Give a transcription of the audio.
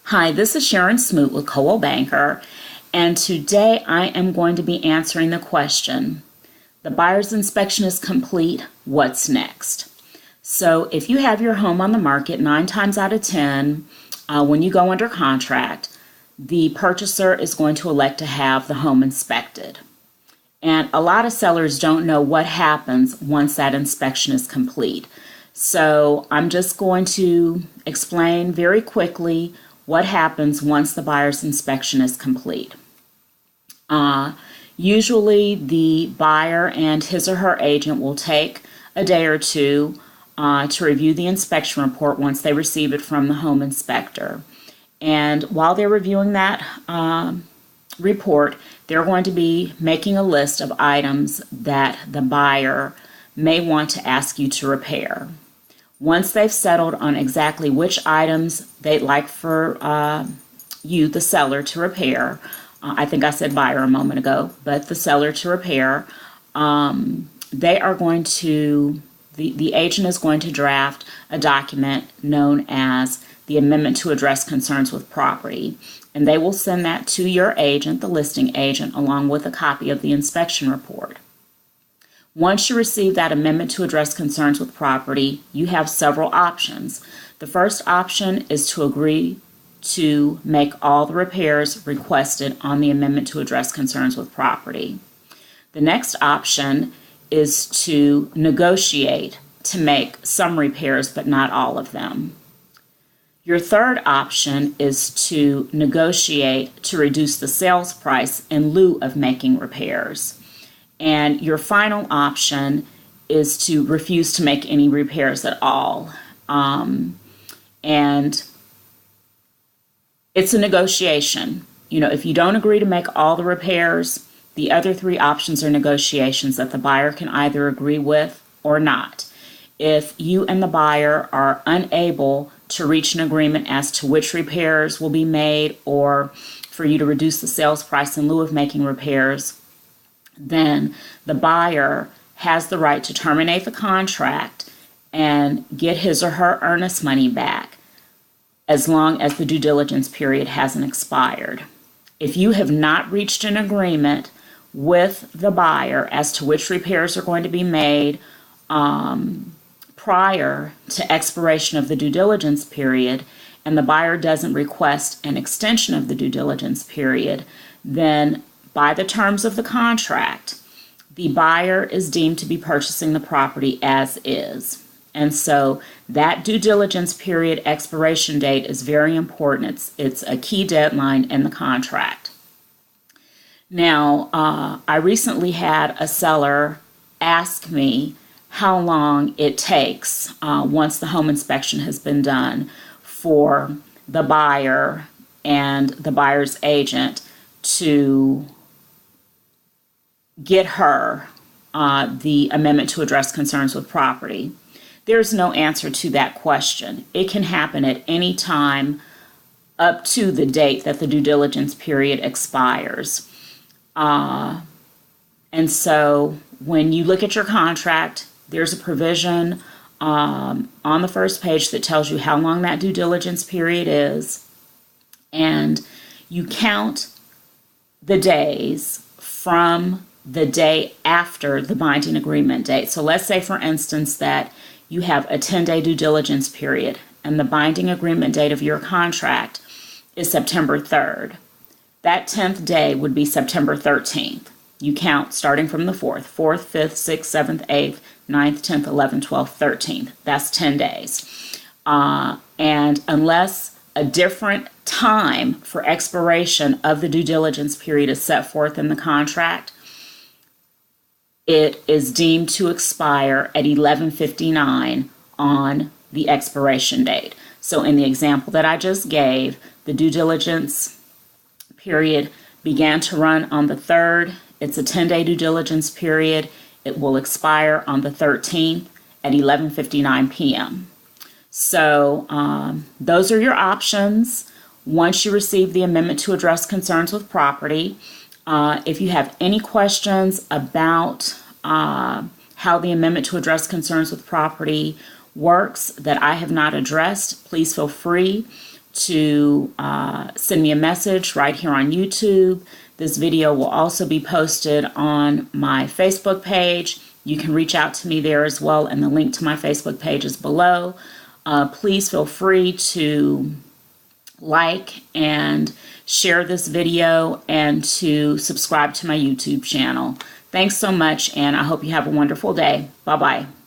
Hi, this is Sharon Smoot with Coldwell Banker, and today I am going to be answering the question, the buyer's inspection is complete, what's next? So if you have your home on the market 9 times out of 10, when you go under contract, the purchaser is going to elect to have the home inspected. And a lot of sellers don't know what happens once that inspection is complete. So I'm just going to explain very quickly what happens once the buyer's inspection is complete. Usually the buyer and his or her agent will take a day or two to review the inspection report once they receive it from the home inspector. And while they're reviewing that report, they're going to be making a list of items that the buyer may want to ask you to repair. Once they've settled on exactly which items they'd like for you, the seller, to repair, I think I said buyer a moment ago, but the seller to repair, they are going to, the agent is going to draft a document known as the Amendment to Address Concerns with Property, and they will send that to your agent, the listing agent, along with a copy of the inspection report. Once you receive that Amendment to Address Concerns with Property, you have several options. The first option is to agree to make all the repairs requested on the Amendment to Address Concerns with Property. The next option is to negotiate to make some repairs, but not all of them. Your third option is to negotiate to reduce the sales price in lieu of making repairs. And your final option is to refuse to make any repairs at all. And it's a negotiation. You know, if you don't agree to make all the repairs, the other 3 options are negotiations that the buyer can either agree with or not. If you and the buyer are unable to reach an agreement as to which repairs will be made, or for you to reduce the sales price in lieu of making repairs, then the buyer has the right to terminate the contract and get his or her earnest money back as long as the due diligence period hasn't expired. If you have not reached an agreement with the buyer as to which repairs are going to be made prior to expiration of the due diligence period, and the buyer doesn't request an extension of the due diligence period, then by the terms of the contract, the buyer is deemed to be purchasing the property as is. And so that due diligence period expiration date is very important. It's a key deadline in the contract. Now, I recently had a seller ask me how long it takes once the home inspection has been done for the buyer and the buyer's agent to get her the Amendment to Address Concerns with Property. There's no answer to that question. It can happen at any time up to the date that the due diligence period expires. And so when you look at your contract, there's a provision on the first page that tells you how long that due diligence period is, and you count the days from the day after the binding agreement date. So let's say, for instance, that you have a 10-day due diligence period and the binding agreement date of your contract is September 3rd. That 10th day would be September 13th. You count starting from the 4th, 5th, 6th, 7th, 8th, 9th, 10th, 11th, 12th, 13th. That's 10 days. And unless a different time for expiration of the due diligence period is set forth in the contract, it is deemed to expire at 11:59 on the expiration date. So in the example that I just gave, the due diligence period began to run on the 3rd. It's a 10-day due diligence period. It will expire on the 13th at 11:59 p.m. So those are your options once you receive the Amendment to Address Concerns with Property. If you have any questions about how the Amendment to Address Concerns with Property works that I have not addressed, please feel free to send me a message right here on YouTube. This video will also be posted on my Facebook page. You can reach out to me there as well, and the link to my Facebook page is below. Please feel free to like and share this video and to subscribe to my YouTube channel. Thanks so much, and I hope you have a wonderful day. Bye-bye.